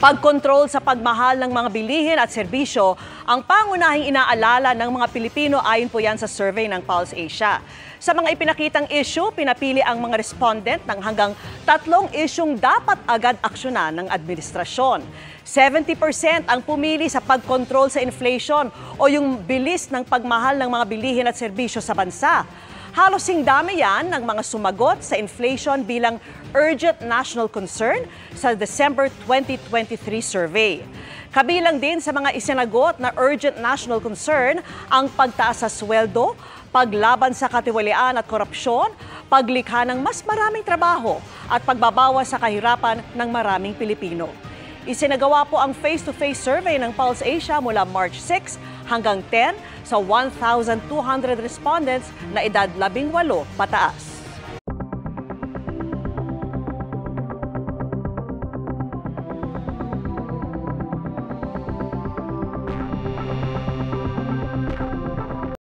Pagkontrol sa pagmahal ng mga bilihin at serbisyo ang pangunahing inaalala ng mga Pilipino ayon po yan sa survey ng Pulse Asia. Sa mga ipinakitang issue, pinapili ang mga respondent ng hanggang 3 isyung dapat agad aksyonan ng administrasyon. 70% ang pumili sa pagkontrol sa inflation o yung bilis ng pagmahal ng mga bilihin at serbisyo sa bansa. Halos dami yan ng mga sumagot sa inflation bilang urgent national concern sa December 2023 survey. Kabilang din sa mga isinagot na urgent national concern ang pagtaas sa sweldo, paglaban sa katiwalian at korupsyon, paglikha ng mas maraming trabaho at pagbabawas sa kahirapan ng maraming Pilipino. Isinagawa po ang face-to-face survey ng Pulse Asia mula March 6 hanggang 10 sa 1,200 respondents na edad 18 pataas.